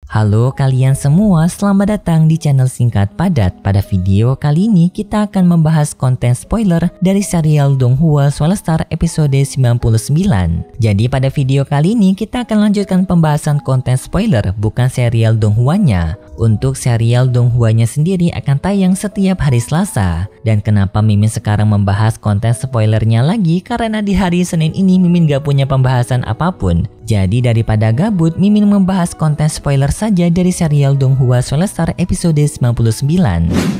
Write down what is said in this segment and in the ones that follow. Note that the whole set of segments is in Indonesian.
Halo kalian semua, selamat datang di channel Singkat Padat. Pada video kali ini kita akan membahas konten spoiler dari serial Donghua Soulstar episode 99. Jadi pada video kali ini kita akan lanjutkan pembahasan konten spoiler, bukan serial Donghuanya. Untuk serial Donghuanya sendiri akan tayang setiap hari Selasa. Dan kenapa Mimin sekarang membahas konten spoilernya lagi? Karena di hari Senin ini Mimin gak punya pembahasan apapun. Jadi daripada gabut, Mimin membahas konten spoiler saja dari serial Donghua Soulstar episode 99.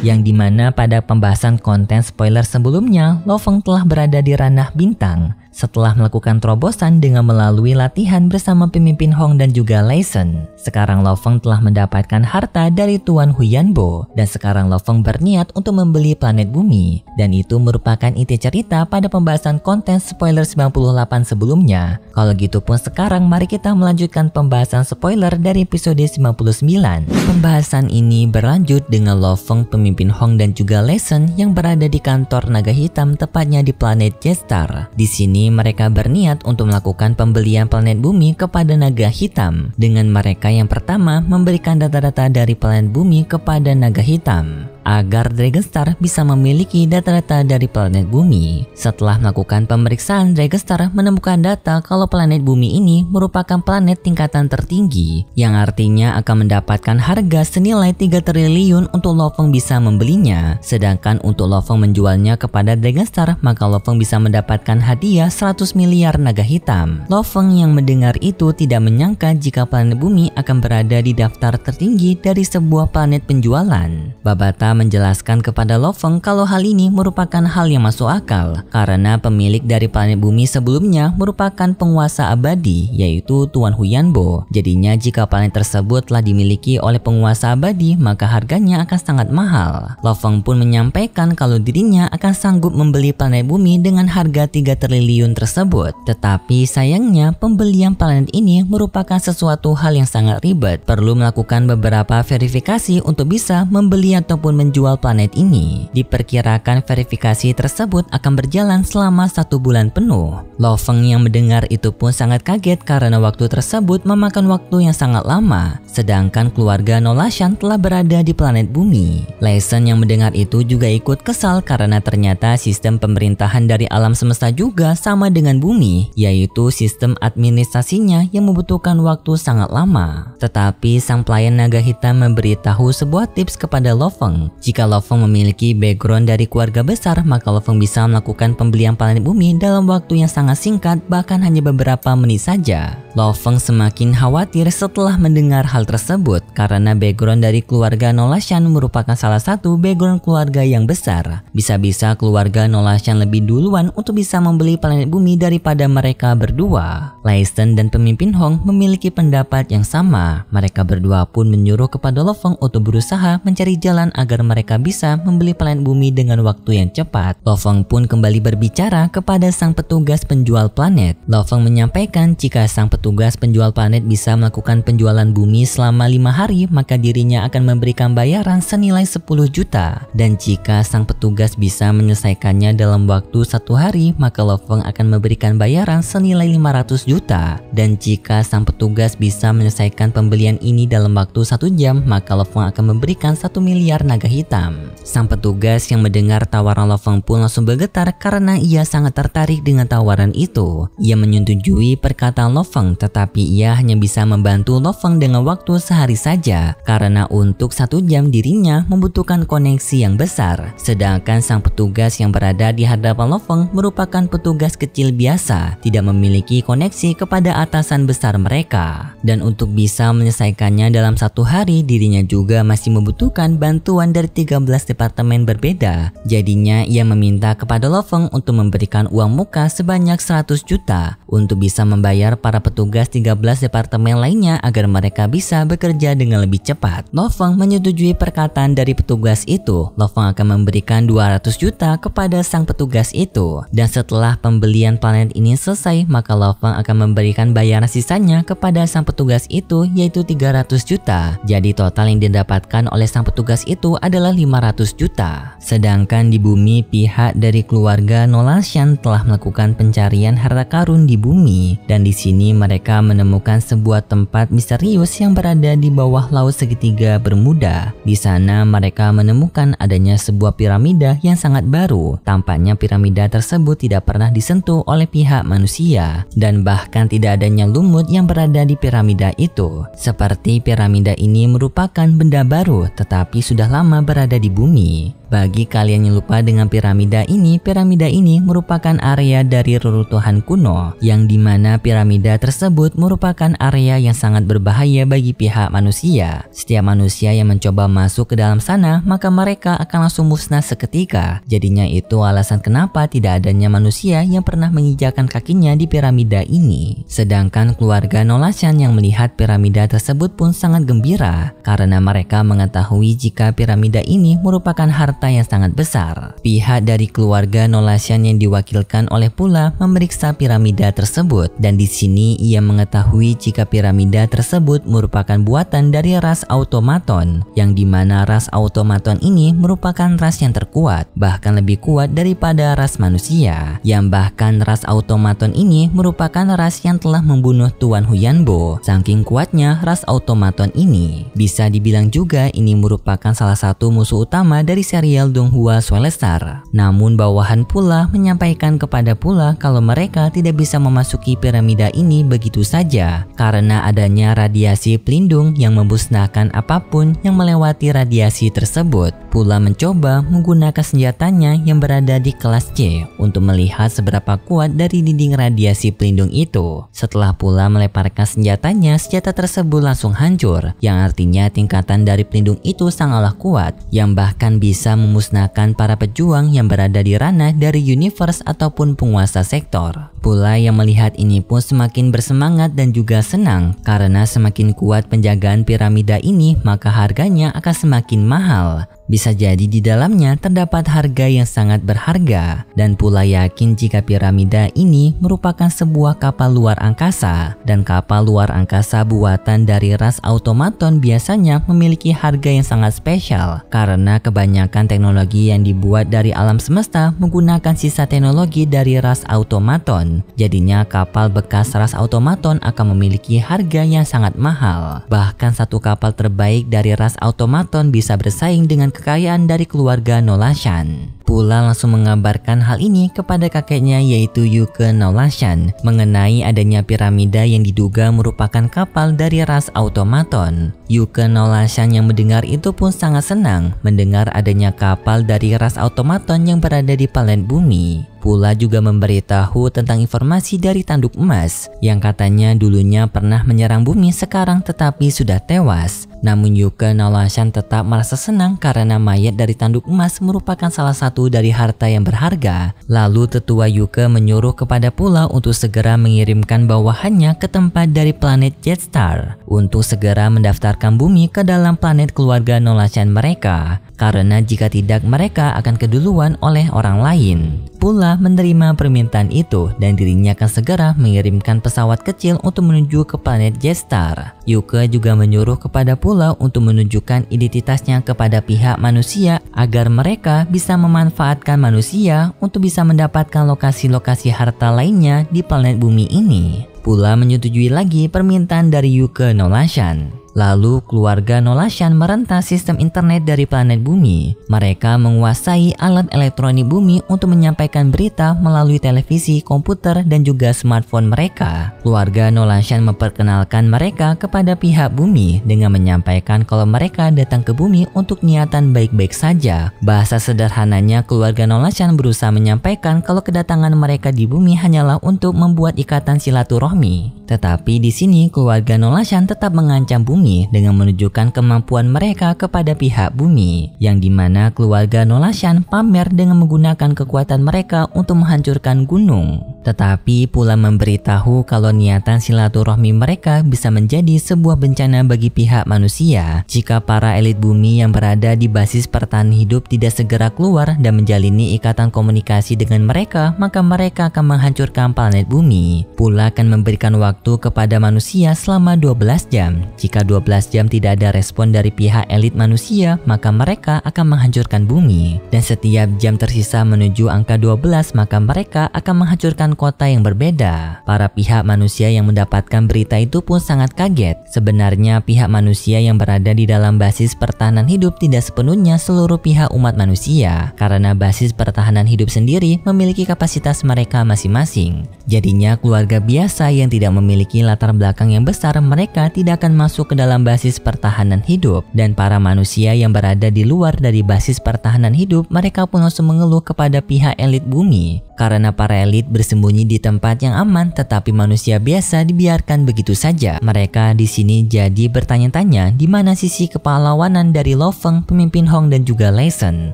Yang dimana pada pembahasan konten spoiler sebelumnya, Lo Feng telah berada di ranah bintang setelah melakukan terobosan dengan melalui latihan bersama pemimpin Hong dan juga Lei Shen. Sekarang Lo Feng telah mendapatkan harta dari Tuan Huyanbo dan sekarang Lo Feng berniat untuk membeli planet bumi. Dan itu merupakan inti cerita pada pembahasan konten spoiler 98 sebelumnya. Kalau gitu pun sekarang mari kita melanjutkan pembahasan spoiler dari episode 99. Pembahasan ini berlanjut dengan Lo Feng, pemimpin Hong dan juga Lei Shen yang berada di kantor naga hitam, tepatnya di planet J-Star. Di sini mereka berniat untuk melakukan pembelian planet bumi kepada naga hitam, dengan mereka yang pertama memberikan data-data dari planet bumi kepada naga hitam agar Dragonstar bisa memiliki data-data dari planet bumi. Setelah melakukan pemeriksaan, Dragonstar menemukan data kalau planet bumi ini merupakan planet tingkatan tertinggi, yang artinya akan mendapatkan harga senilai 3 triliun untuk Lo Feng bisa membelinya. Sedangkan untuk Lo Feng menjualnya kepada Dragonstar, maka Lo Feng bisa mendapatkan hadiah 100 miliar naga hitam. Lo Feng yang mendengar itu tidak menyangka jika planet bumi akan berada di daftar tertinggi dari sebuah planet penjualan. Babata menjelaskan kepada Lo Feng kalau hal ini merupakan hal yang masuk akal karena pemilik dari planet bumi sebelumnya merupakan penguasa abadi, yaitu Tuan Huyanbo. Jadinya jika planet tersebut telah dimiliki oleh penguasa abadi, maka harganya akan sangat mahal. Lo Feng pun menyampaikan kalau dirinya akan sanggup membeli planet bumi dengan harga 3 triliun tersebut. Tetapi sayangnya pembelian planet ini merupakan sesuatu hal yang sangat ribet. Perlu melakukan beberapa verifikasi untuk bisa membeli ataupun menjual planet ini. Diperkirakan verifikasi tersebut akan berjalan selama 1 bulan penuh. Lo Feng yang mendengar itu pun sangat kaget karena waktu tersebut memakan waktu yang sangat lama. Sedangkan keluarga Nolashan telah berada di planet bumi. Lei Shen yang mendengar itu juga ikut kesal karena ternyata sistem pemerintahan dari alam semesta juga sama dengan bumi, yaitu sistem administrasinya yang membutuhkan waktu sangat lama. Tetapi sang pelayan naga hitam memberitahu sebuah tips kepada Lo Feng. Jika Lo Feng memiliki background dari keluarga besar, maka Lo Feng bisa melakukan pembelian planet bumi dalam waktu yang sangat singkat, bahkan hanya beberapa menit saja. Lo Feng semakin khawatir setelah mendengar hal tersebut karena background dari keluarga Nolashan merupakan salah satu background keluarga yang besar. Bisa-bisa keluarga Nolashan lebih duluan untuk bisa membeli planet bumi daripada mereka berdua. Lei Shen dan pemimpin Hong memiliki pendapat yang sama. Mereka berdua pun menyuruh kepada Lo Feng untuk berusaha mencari jalan agar mereka bisa membeli planet bumi dengan waktu yang cepat. Lo Feng pun kembali berbicara kepada sang petugas penjual planet. Lo Feng menyampaikan jika sang petugas penjual planet bisa melakukan penjualan bumi selama 5 hari, maka dirinya akan memberikan bayaran senilai 10 juta. Dan jika sang petugas bisa menyelesaikannya dalam waktu 1 hari, maka Lo Feng akan memberikan bayaran senilai 500 juta. Dan jika sang petugas bisa menyelesaikan pembelian ini dalam waktu 1 jam, maka Lo Feng akan memberikan 1 miliar naga hitam. Sang petugas yang mendengar tawaran Lo Feng pun langsung bergetar karena ia sangat tertarik dengan tawaran itu. Ia menyetujui perkataan Lo Feng, tetapi ia hanya bisa membantu Lo Feng dengan waktu sehari saja karena untuk 1 jam dirinya membutuhkan koneksi yang besar. Sedangkan sang petugas yang berada di hadapan Lo Feng merupakan petugas kecil biasa, tidak memiliki koneksi kepada atasan besar mereka. Dan untuk bisa menyelesaikannya dalam 1 hari, dirinya juga masih membutuhkan bantuan dari 13 departemen berbeda. Jadinya ia meminta kepada Lo Feng untuk memberikan uang muka sebanyak 100 juta untuk bisa membayar para petugas 13 departemen lainnya agar mereka bisa bekerja dengan lebih cepat. Lo Feng menyetujui perkataan dari petugas itu. Lo Feng akan memberikan 200 juta kepada sang petugas itu. Dan setelah pembelian planet ini selesai, maka Lo Feng akan memberikan bayaran sisanya kepada sang petugas itu, yaitu 300 juta. Jadi total yang didapatkan oleh sang petugas itu adalah 500 juta. Sedangkan di bumi, pihak dari keluarga Nolashan telah melakukan pencarian harta karun di bumi, dan di sini mereka menemukan sebuah tempat misterius yang berada di bawah laut segitiga Bermuda. Di sana mereka menemukan adanya sebuah piramida yang sangat baru. Tampaknya piramida tersebut tidak pernah disentuh oleh pihak manusia, dan bahkan tidak adanya lumut yang berada di piramida itu. Seperti piramida ini merupakan benda baru tetapi sudah lama berada di bumi. Bagi kalian yang lupa dengan piramida ini merupakan area dari reruntuhan kuno, yang dimana piramida tersebut merupakan area yang sangat berbahaya bagi pihak manusia. Setiap manusia yang mencoba masuk ke dalam sana, maka mereka akan langsung musnah seketika. Jadinya itu alasan kenapa tidak adanya manusia yang pernah menginjakan kakinya di piramida ini. Sedangkan keluarga Nolashan yang melihat piramida tersebut pun sangat gembira, karena mereka mengetahui jika piramida ini merupakan harta yang sangat besar. Pihak dari keluarga Nolashan yang diwakilkan oleh Pula memeriksa piramida tersebut, dan di sini ia mengetahui jika piramida tersebut merupakan buatan dari ras automaton, yang dimana ras automaton ini merupakan ras yang terkuat, bahkan lebih kuat daripada ras manusia. Yang bahkan ras automaton ini merupakan ras yang telah membunuh Tuan Huyanbo. Saking kuatnya ras automaton ini, bisa dibilang juga ini merupakan salah satu musuh utama dari serial Donghua Soulstar. Namun bawahan Pula menyampaikan kepada Pula kalau mereka tidak bisa memasuki piramida ini begitu saja karena adanya radiasi pelindung yang memusnahkan apapun yang melewati radiasi tersebut. Pula mencoba menggunakan senjatanya yang berada di kelas C untuk melihat seberapa kuat dari dinding radiasi pelindung itu. Setelah Pula melemparkan senjatanya, senjata tersebut langsung hancur, yang artinya tingkatan dari pelindung itu sangatlah kuat, yang bahkan bisa memusnahkan para pejuang yang berada di ranah dari universe ataupun penguasa sektor. Pula yang melihat ini pun semakin bersemangat dan juga senang, karena semakin kuat penjagaan piramida ini maka harganya akan semakin mahal. Bisa jadi di dalamnya terdapat harga yang sangat berharga, dan Pula yakin jika piramida ini merupakan sebuah kapal luar angkasa, dan kapal luar angkasa buatan dari ras automaton biasanya memiliki harga yang sangat spesial karena kebanyakan teknologi yang dibuat dari alam semesta menggunakan sisa teknologi dari ras automaton. Jadinya kapal bekas ras automaton akan memiliki harga yang sangat mahal. Bahkan satu kapal terbaik dari ras automaton bisa bersaing dengan kekayaan dari keluarga Nolashan. Pula langsung mengabarkan hal ini kepada kakeknya yaitu Yuke Nolashan mengenai adanya piramida yang diduga merupakan kapal dari ras automaton. Yuke Nolashan yang mendengar itu pun sangat senang mendengar adanya kapal dari ras automaton yang berada di planet bumi. Pula juga memberitahu tentang informasi dari tanduk emas yang katanya dulunya pernah menyerang bumi sekarang tetapi sudah tewas. Namun Yuke Nolashan tetap merasa senang karena mayat dari tanduk emas merupakan salah satu dari harta yang berharga. Lalu tetua Yuke menyuruh kepada Pula untuk segera mengirimkan bawahannya ke tempat dari planet Jetstar untuk segera mendaftarkan bumi ke dalam planet keluarga Nolashan mereka, karena jika tidak mereka akan keduluan oleh orang lain. Pula menerima permintaan itu dan dirinya akan segera mengirimkan pesawat kecil untuk menuju ke planet Jetstar. Yuke juga menyuruh kepada Pula untuk menunjukkan identitasnya kepada pihak manusia agar mereka bisa memanfaatkan manusia untuk bisa mendapatkan lokasi-lokasi harta lainnya di planet bumi ini. Pula menyetujui lagi permintaan dari Yuke Nolashan. Lalu keluarga Nolashan merentas sistem internet dari planet bumi. Mereka menguasai alat elektronik bumi untuk menyampaikan berita melalui televisi, komputer, dan juga smartphone mereka. Keluarga Nolashan memperkenalkan mereka kepada pihak bumi dengan menyampaikan kalau mereka datang ke bumi untuk niatan baik-baik saja. Bahasa sederhananya, keluarga Nolashan berusaha menyampaikan kalau kedatangan mereka di bumi hanyalah untuk membuat ikatan silaturahmi. Tetapi di sini keluarga Nolashan tetap mengancam bumi dengan menunjukkan kemampuan mereka kepada pihak bumi, yang dimana keluarga Nolashan pamer dengan menggunakan kekuatan mereka untuk menghancurkan gunung. tetapi pula memberitahu kalau niatan silaturahmi mereka bisa menjadi sebuah bencana bagi pihak manusia jika para elit bumi yang berada di basis pertahanan hidup tidak segera keluar dan menjalini ikatan komunikasi dengan mereka, maka mereka akan menghancurkan planet bumi. Pula akan memberikan waktu kepada manusia selama 12 jam. Jika 12 jam tidak ada respon dari pihak elit manusia, maka mereka akan menghancurkan bumi. Dan setiap jam tersisa menuju angka 12, maka mereka akan menghancurkan kota yang berbeda. Para pihak manusia yang mendapatkan berita itu pun sangat kaget. Sebenarnya pihak manusia yang berada di dalam basis pertahanan hidup tidak sepenuhnya seluruh pihak umat manusia, karena basis pertahanan hidup sendiri memiliki kapasitas mereka masing-masing. Jadinya keluarga biasa yang tidak memiliki latar belakang yang besar, mereka tidak akan masuk ke dalam basis pertahanan hidup. Dan para manusia yang berada di luar dari basis pertahanan hidup, mereka pun langsung mengeluh kepada pihak elit bumi, karena para elit bersembunyi di tempat yang aman, tetapi manusia biasa dibiarkan begitu saja. Mereka di sini jadi bertanya-tanya di mana sisi kepahlawanan dari Lo Feng, pemimpin Hong dan juga Lei Shen.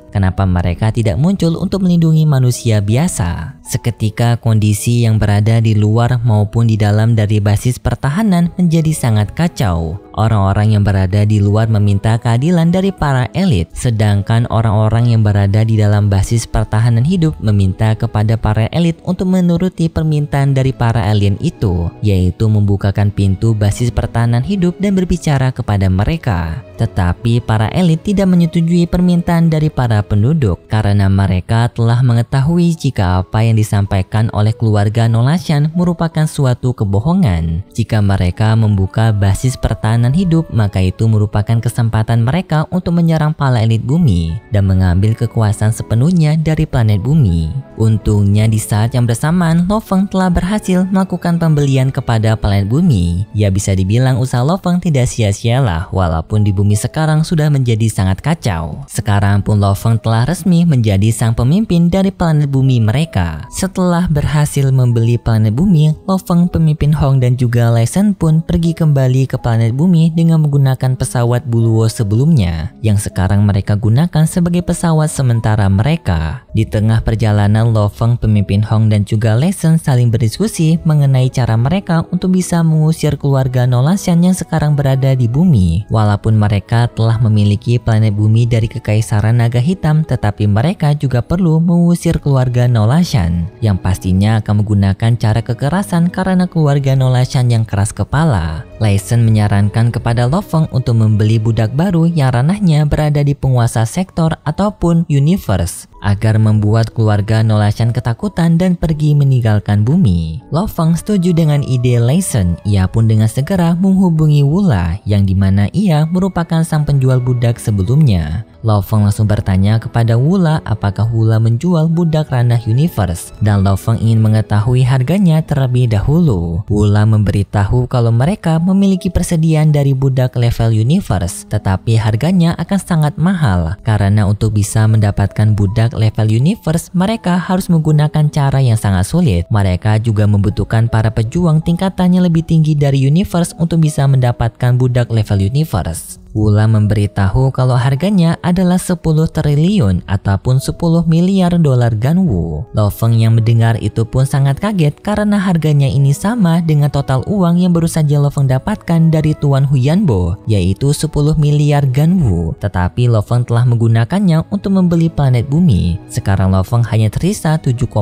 Kenapa mereka tidak muncul untuk melindungi manusia biasa? Seketika kondisi yang berada di luar maupun di dalam dari basis pertahanan menjadi sangat kacau. Orang-orang yang berada di luar meminta keadilan dari para elit, sedangkan orang-orang yang berada di dalam basis pertahanan hidup meminta kepada para elit untuk menuruti permintaan dari para alien itu, yaitu membukakan pintu basis pertahanan hidup dan berbicara kepada mereka. Tetapi para elit tidak menyetujui permintaan dari para penduduk, karena mereka telah mengetahui jika apa yang disampaikan oleh keluarga Nolashan merupakan suatu kebohongan. Jika mereka membuka basis pertahanan hidup, maka itu merupakan kesempatan mereka untuk menyerang para elit bumi dan mengambil kekuasaan sepenuhnya dari planet bumi. Untungnya di saat yang bersamaan, Lo Feng telah berhasil melakukan pembelian kepada planet bumi. Ya, bisa dibilang usaha Lo Feng tidak sia-sialah, walaupun di bumi sekarang sudah menjadi sangat kacau. Sekarang pun Lo Feng telah resmi menjadi sang pemimpin dari planet bumi mereka. Setelah berhasil membeli planet bumi, Lo Feng, pemimpin Hong dan juga Lei Shen pun pergi kembali ke planet bumi dengan menggunakan pesawat Buluo sebelumnya, yang sekarang mereka gunakan sebagai pesawat sementara mereka. Di tengah perjalanan, Lo Feng, pemimpin Hong dan juga Lei Shen saling berdiskusi mengenai cara mereka untuk bisa mengusir keluarga Nolashan yang sekarang berada di bumi. Walaupun mereka telah memiliki planet bumi dari Kekaisaran Naga Hitam, tetapi mereka juga perlu mengusir keluarga Nolashan, yang pastinya akan menggunakan cara kekerasan karena keluarga Nolashan yang keras kepala. Lei Shen menyarankan kepada Lo Feng untuk membeli budak baru yang ranahnya berada di penguasa sektor ataupun universe, agar membuat keluarga Nolashan ketakutan dan pergi meninggalkan bumi. Lo Feng setuju dengan ide Lei Shen. Ia pun dengan segera menghubungi Wula, yang dimana ia merupakan sang penjual budak sebelumnya. Lo Feng langsung bertanya kepada Wula apakah Wula menjual budak ranah universe, dan Lo Feng ingin mengetahui harganya terlebih dahulu. Wula memberitahu kalau mereka memiliki persediaan dari budak level universe, tetapi harganya akan sangat mahal, karena untuk bisa mendapatkan budak level universe, mereka harus menggunakan cara yang sangat sulit. Mereka juga membutuhkan para pejuang tingkatannya lebih tinggi dari universe untuk bisa mendapatkan budak level universe. Wula memberitahu kalau harganya adalah 10 triliun ataupun 10 miliar dolar Ganwu. Lo Feng yang mendengar itu pun sangat kaget karena harganya ini sama dengan total uang yang baru saja Lo Feng dapatkan dari Tuan Huyanbo, yaitu 10 miliar Ganwu. Tetapi Lo Feng telah menggunakannya untuk membeli planet bumi. Sekarang Lo Feng hanya tersisa 7,8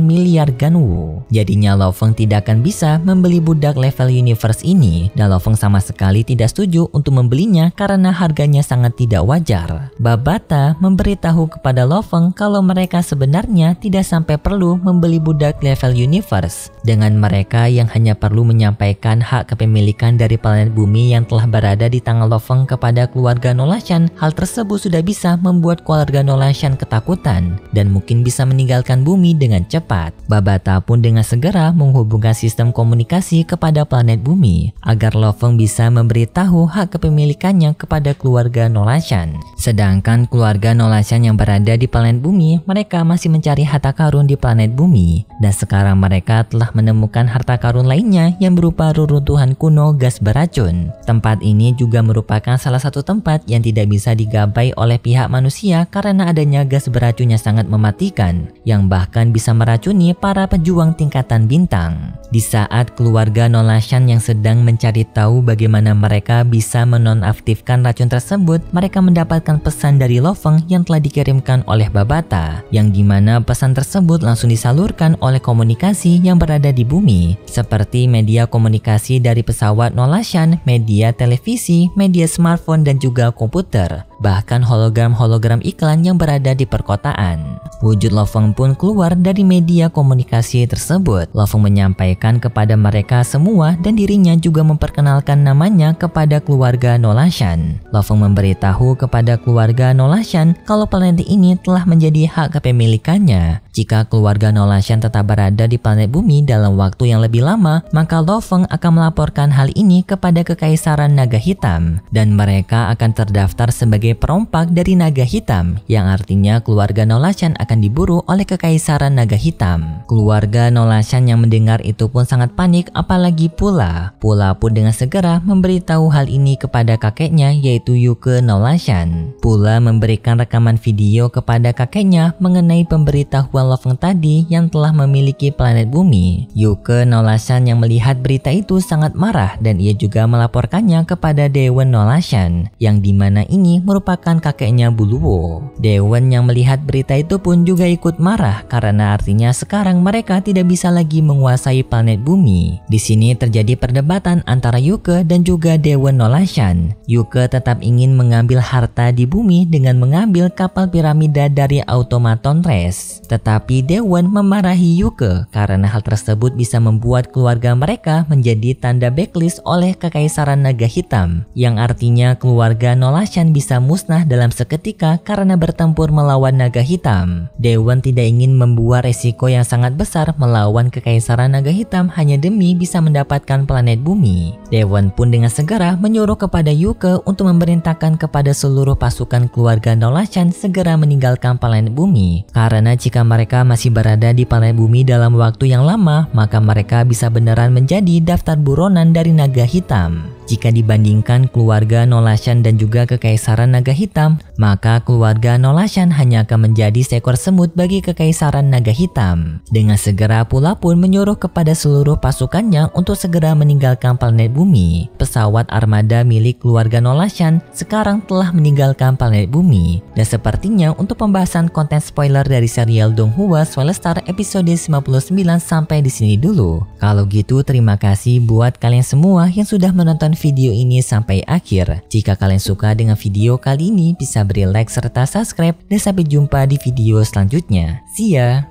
miliar Ganwu. Jadinya Lo Feng tidak akan bisa membeli budak level universe ini, dan Lo Feng sama sekali tidak setuju untuk membelinya karena harganya sangat tidak wajar. Babata memberitahu kepada Lo Feng kalau mereka sebenarnya tidak sampai perlu membeli budak level universe. Dengan mereka yang hanya perlu menyampaikan hak kepemilikan dari planet bumi yang telah berada di tangan Lo Feng kepada keluarga Nolashan, hal tersebut sudah bisa membuat keluarga Nolashan ketakutan dan mungkin bisa meninggalkan bumi dengan cepat. Babata pun dengan segera menghubungkan sistem komunikasi kepada planet bumi agar Lo Feng bisa memberitahu hak kepemilikan hartanya kepada keluarga Nolashan. Sedangkan keluarga Nolashan yang berada di planet bumi, mereka masih mencari harta karun di planet bumi. Dan sekarang mereka telah menemukan harta karun lainnya yang berupa reruntuhan kuno gas beracun. Tempat ini juga merupakan salah satu tempat yang tidak bisa digapai oleh pihak manusia karena adanya gas beracun yang sangat mematikan, yang bahkan bisa meracuni para pejuang tingkatan bintang. Di saat keluarga Nolashan yang sedang mencari tahu bagaimana mereka bisa menonaktifkan racun tersebut, mereka mendapatkan pesan dari Lo Feng yang telah dikirimkan oleh Babata, yang dimana pesan tersebut langsung disalurkan oleh komunikasi yang berada di bumi, seperti media komunikasi dari pesawat Nolashan, media televisi, media smartphone, dan juga komputer, bahkan hologram-hologram iklan yang berada di perkotaan. Wujud Lo Feng pun keluar dari media komunikasi tersebut. Lo Feng menyampaikan kepada mereka semua dan dirinya juga memperkenalkan namanya kepada keluarga Nolashan. Lo Feng memberitahu kepada keluarga Nolashan kalau planet ini telah menjadi hak kepemilikannya. Jika keluarga Nolashan tetap berada di planet bumi dalam waktu yang lebih lama, maka Lo Feng akan melaporkan hal ini kepada Kekaisaran Naga Hitam, dan mereka akan terdaftar sebagai perompak dari Naga Hitam, yang artinya keluarga Nolashan akan diburu oleh Kekaisaran Naga Hitam. Keluarga Nolashan yang mendengar itu pun sangat panik, apalagi Pula. Pula pun dengan segera memberitahu hal ini kepada kakeknya, yaitu Yuke Nolashan. Pula memberikan rekaman video kepada kakeknya mengenai pemberitahuan Lo Feng tadi yang telah memiliki planet bumi. Yuke Nolashan yang melihat berita itu sangat marah dan ia juga melaporkannya kepada Dewen Nolashan, yang dimana ini merupakan kakeknya Buluo. Dewen yang melihat berita itu pun juga ikut marah karena artinya sekarang mereka tidak bisa lagi menguasai planet bumi. Di sini terjadi perdebatan antara Yuke dan juga Dewen Nolashan. Yuke tetap ingin mengambil harta di bumi dengan mengambil kapal piramida dari Automaton Race. Tetapi Dewen memarahi Yuke karena hal tersebut bisa membuat keluarga mereka menjadi tanda backlist oleh Kekaisaran Naga Hitam, yang artinya keluarga Nolashan bisa musnah dalam seketika karena bertempur melawan Naga Hitam. Dewen tidak ingin membuat resiko yang sangat besar melawan Kekaisaran Naga Hitam hanya demi bisa mendapatkan planet bumi. Dewen pun dengan segera menyuruh kepada Yuke untuk memerintahkan kepada seluruh pasukan keluarga Nolashan segera meninggalkan planet bumi, karena jika mereka masih berada di planet bumi dalam waktu yang lama, maka mereka bisa beneran menjadi daftar buronan dari Naga Hitam. Jika dibandingkan keluarga Nolashan dan juga Kekaisaran Naga Hitam, maka keluarga Nolashan hanya akan menjadi seekor semut bagi Kekaisaran Naga Hitam. Dengan segera Pula pun menyuruh kepada seluruh pasukannya untuk segera meninggalkan planet bumi. Pesawat armada milik keluarga Nolashan sekarang telah meninggalkan planet bumi. Dan sepertinya untuk pembahasan konten spoiler dari serial Donghua Swellstar episode 99 sampai di sini dulu. Kalau gitu terima kasih buat kalian semua yang sudah menonton video ini sampai akhir. Jika kalian suka dengan video kali ini, bisa beri like serta subscribe, dan sampai jumpa di video selanjutnya. See ya!